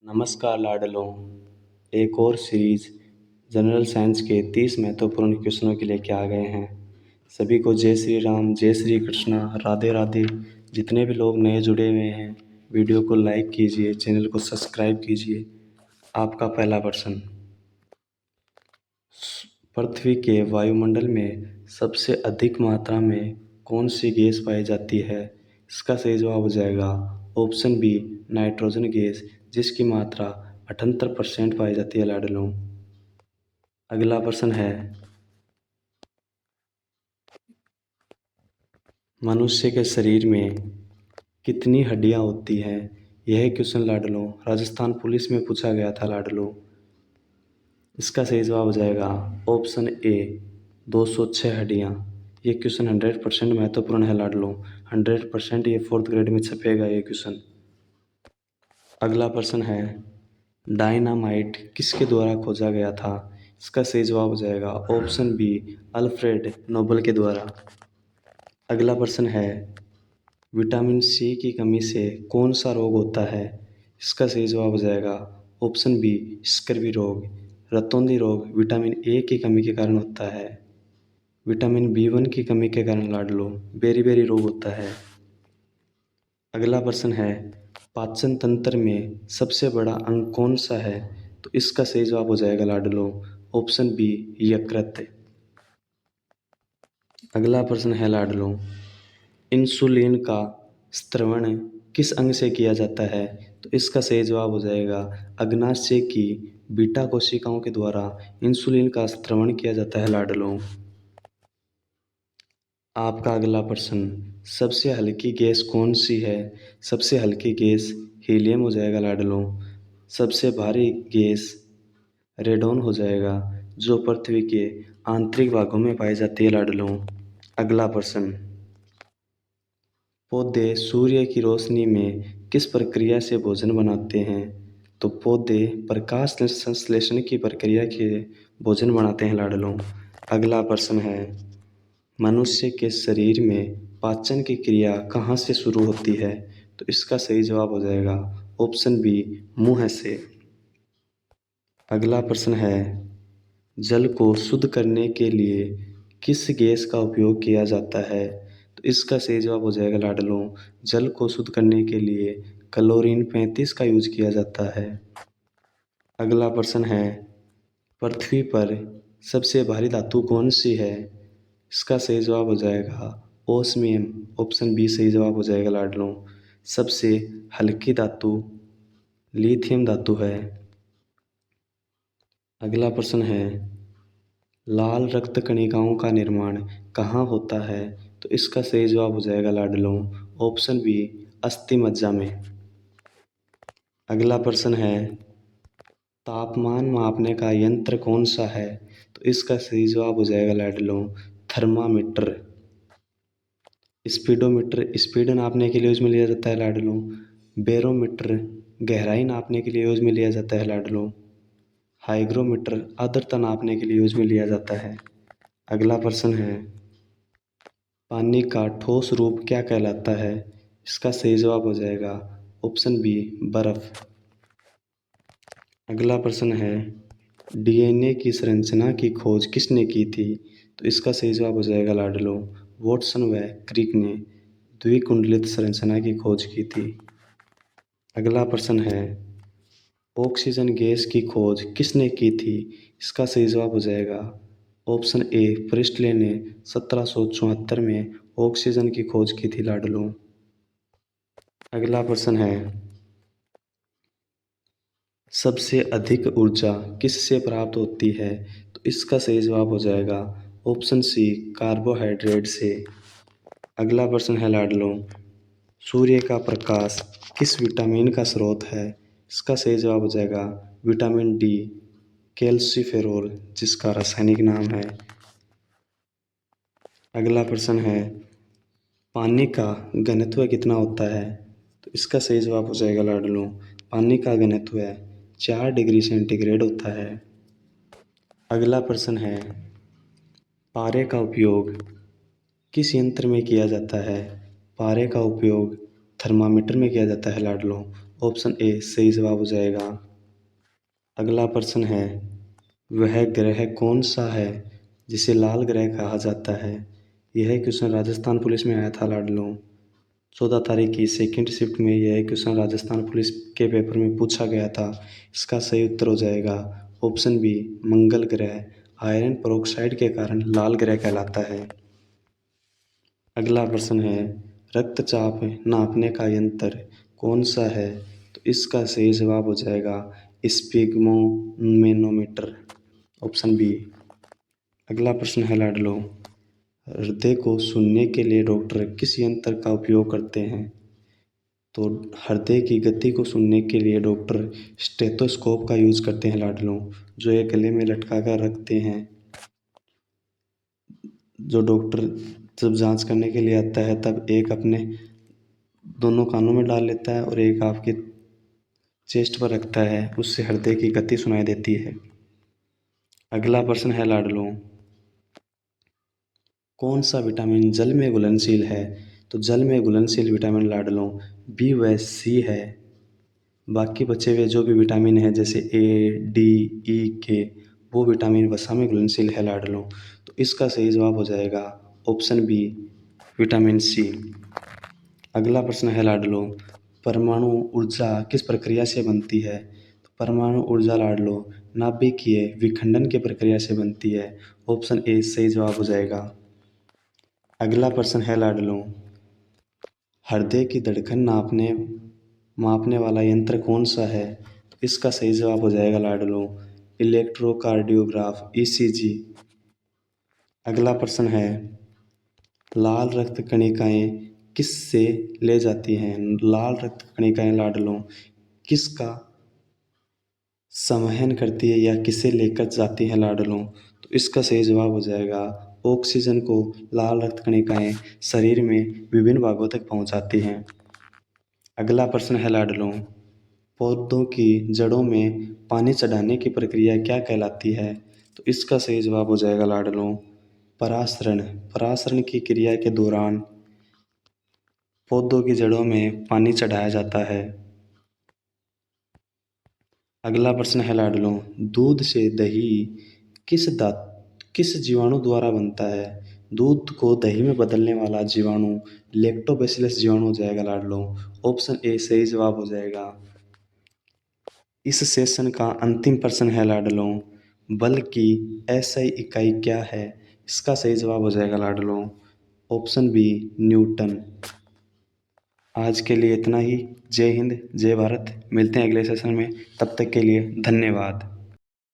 नमस्कार लाडलों। एक और सीरीज जनरल साइंस के 30 महत्वपूर्ण क्वेश्चनों के लेके आ गए हैं। सभी को जय श्री राम, जय श्री कृष्णा, राधे राधे। जितने भी लोग नए जुड़े हुए हैं, वीडियो को लाइक कीजिए, चैनल को सब्सक्राइब कीजिए। आपका पहला प्रश्न, पृथ्वी के वायुमंडल में सबसे अधिक मात्रा में कौन सी गैस पाई जाती है? इसका सही जवाब हो जाएगा ऑप्शन बी, नाइट्रोजन गैस, जिसकी मात्रा 78% पाई जाती है लाडलों। अगला प्रश्न है, मनुष्य के शरीर में कितनी हड्डियां होती हैं? यह क्वेश्चन लाडलों राजस्थान पुलिस में पूछा गया था लाडलों। इसका सही जवाब हो जाएगा ऑप्शन ए, 206 हड्डियाँ। ये क्वेश्चन 100% महत्वपूर्ण है लाडलों। 100% ये 4th ग्रेड में छपेगा ये क्वेश्चन। अगला प्रश्न है, डायनामाइट किसके द्वारा खोजा गया था? इसका सही जवाब हो जाएगा ऑप्शन बी, अल्फ्रेड नोबल के द्वारा। अगला प्रश्न है, विटामिन सी की कमी से कौन सा रोग होता है? इसका सही जवाब हो जाएगा ऑप्शन बी, स्कर्वी रोग। रतौंधी रोग विटामिन ए की कमी के कारण होता है। विटामिन B1 की कमी के कारण लाडलो बेरी रोग होता है। अगला प्रश्न है, पाचन तंत्र में सबसे बड़ा अंग कौन सा है? तो इसका सही जवाब हो जाएगा लाडलो ऑप्शन बी, यकृत। अगला प्रश्न है लाडलो, इंसुलिन का स्त्रवण किस अंग से किया जाता है? तो इसका सही जवाब हो जाएगा अग्नाशय की बीटा कोशिकाओं के द्वारा इंसुलिन का स्त्रवण किया जाता है लाडलों। आपका अगला प्रश्न, सबसे हल्की गैस कौन सी है? सबसे हल्की गैस हीलियम हो जाएगा लाडलों। सबसे भारी गैस रेडॉन हो जाएगा, जो पृथ्वी के आंतरिक भागों में पाई जाती है लाडलों। अगला प्रश्न, पौधे सूर्य की रोशनी में किस प्रक्रिया से भोजन बनाते हैं? तो पौधे प्रकाश संश्लेषण की प्रक्रिया के भोजन बनाते हैं लाडलों। अगला प्रश्न है, मनुष्य के शरीर में पाचन की क्रिया कहाँ से शुरू होती है? तो इसका सही जवाब हो जाएगा ऑप्शन बी, मुंह से। अगला प्रश्न है, जल को शुद्ध करने के लिए किस गैस का उपयोग किया जाता है? तो इसका सही जवाब हो जाएगा लाडलों, जल को शुद्ध करने के लिए क्लोरीन 35 का यूज किया जाता है। अगला प्रश्न है, पृथ्वी पर सबसे भारी धातु कौन सी है? इसका सही जवाब हो जाएगा ओस्मियम, ऑप्शन बी सही जवाब हो जाएगा लाडलों। सबसे हल्की धातु लिथियम धातु है। अगला प्रश्न है, लाल रक्त कणिकाओं का निर्माण कहाँ होता है? तो इसका सही जवाब हो जाएगा लाडलों ऑप्शन बी, अस्थि मज्जा में। अगला प्रश्न है, तापमान मापने का यंत्र कौन सा है? तो इसका सही जवाब हो जाएगा लाडलों थर्मामीटर। स्पीडोमीटर स्पीड नापने के लिए यूज में लिया जाता है लाडलों। बैरोमीटर गहराई नापने के लिए यूज में लिया जाता है लाडलों। हाइग्रोमीटर आर्द्रता नापने के लिए यूज में लिया जाता है। अगला प्रश्न है, पानी का ठोस रूप क्या कहलाता है? इसका सही जवाब हो जाएगा ऑप्शन बी, बर्फ। अगला प्रश्न है, डीएनए की संरचना की खोज किसने की थी? तो इसका सही जवाब हो जाएगा लाडलों वॉटसन व क्रिक ने द्विकुंडलित संरचना की खोज की थी। अगला प्रश्न है, ऑक्सीजन गैस की खोज किसने की थी? इसका सही जवाब हो जाएगा ऑप्शन ए, प्रिस्टले ने 1774 में ऑक्सीजन की खोज की थी लाडलों। अगला प्रश्न है, सबसे अधिक ऊर्जा किससे प्राप्त होती है? तो इसका सही जवाब हो जाएगा ऑप्शन सी, कार्बोहाइड्रेट से। अगला प्रश्न है लाडलों, सूर्य का प्रकाश किस विटामिन का स्रोत है? इसका सही जवाब हो जाएगा विटामिन डी, कैल्सिफेरॉल, जिसका रासायनिक नाम है। अगला प्रश्न है, पानी का घनत्व कितना होता है? तो इसका सही जवाब हो जाएगा लाडलों पानी का घनत्व 4 डिग्री सेंटीग्रेड होता है। अगला प्रश्न है, पारे का उपयोग किस यंत्र में किया जाता है? पारे का उपयोग थर्मामीटर में किया जाता है लाडलों ऑप्शन ए सही जवाब हो जाएगा। अगला प्रश्न है, वह ग्रह कौन सा है जिसे लाल ग्रह कहा जाता है? यह क्वेश्चन राजस्थान पुलिस में आया था लाडलों। 14 तारीख की सेकंड शिफ्ट में यह क्वेश्चन राजस्थान पुलिस के पेपर में पूछा गया था। इसका सही उत्तर हो जाएगा ऑप्शन बी मंगल ग्रह आयरन पेरोक्साइड के कारण लाल ग्रह कहलाता है। अगला प्रश्न है, रक्तचाप नापने का यंत्र कौन सा है? तो इसका सही जवाब हो जाएगा स्पिग्मोमेनोमीटर, ऑप्शन बी। अगला प्रश्न है लाडलो, हृदय को सुनने के लिए डॉक्टर किस यंत्र का उपयोग करते हैं? तो हृदय की गति को सुनने के लिए डॉक्टर स्टेथोस्कोप का यूज करते हैं लाडलों, जो ये गले में लटका कर रखते हैं। जो डॉक्टर जब जांच करने के लिए आता है तब एक अपने दोनों कानों में डाल लेता है और एक आपके चेस्ट पर रखता है, उससे हृदय की गति सुनाई देती है। अगला प्रश्न है लाडलों, कौन सा विटामिन जल में घुलनशील है? तो जल में घुलनशील विटामिन लाडलों बी व सी है। बाकी बचे हुए जो भी विटामिन है जैसे ए डी ई के, वो विटामिन वसा में घुलनशील है लाडलों। तो इसका सही जवाब हो जाएगा ऑप्शन बी विटामिन सी। अगला प्रश्न है लाडलो, परमाणु ऊर्जा किस प्रक्रिया से बनती है? तो परमाणु ऊर्जा लाडलो नाभिकीय विखंडन की प्रक्रिया से बनती है, ऑप्शन ए सही जवाब हो जाएगा। अगला प्रश्न है लाडलो, हृदय की धड़कन मापने वाला यंत्र कौन सा है? तो इसका सही जवाब हो जाएगा लाडलो इलेक्ट्रोकार्डियोग्राफ ईसीजी। अगला प्रश्न है, लाल रक्त कणिकाएं किस से ले जाती हैं? लाल रक्त कणिकाएं लाडलों किसका संवहन करती है या किसे लेकर जाती हैं लाडलों? तो इसका सही जवाब हो जाएगा ऑक्सीजन को लाल रक्त कणिकाएं शरीर में विभिन्न भागों तक पहुंचाती हैं। अगला प्रश्न है लाडलों, पौधों की जड़ों में पानी चढ़ाने की प्रक्रिया क्या कहलाती है? तो इसका सही जवाब हो जाएगा लाडलों परासरण। परासरण की क्रिया के दौरान पौधों की जड़ों में पानी चढ़ाया जाता है। अगला प्रश्न है लाडलों, दूध से दही किस जीवाणु द्वारा बनता है? दूध को दही में बदलने वाला जीवाणु लैक्टोबैसिलस जीवाणु हो जाएगा लाडलों, ऑप्शन ए सही जवाब हो जाएगा। इस सेशन का अंतिम प्रश्न है लाडलों, बल की एसआई इकाई क्या है? इसका सही जवाब हो जाएगा लाडलों ऑप्शन बी न्यूटन। आज के लिए इतना ही। जय हिंद, जय भारत। मिलते हैं अगले सेशन में, तब तक के लिए धन्यवाद।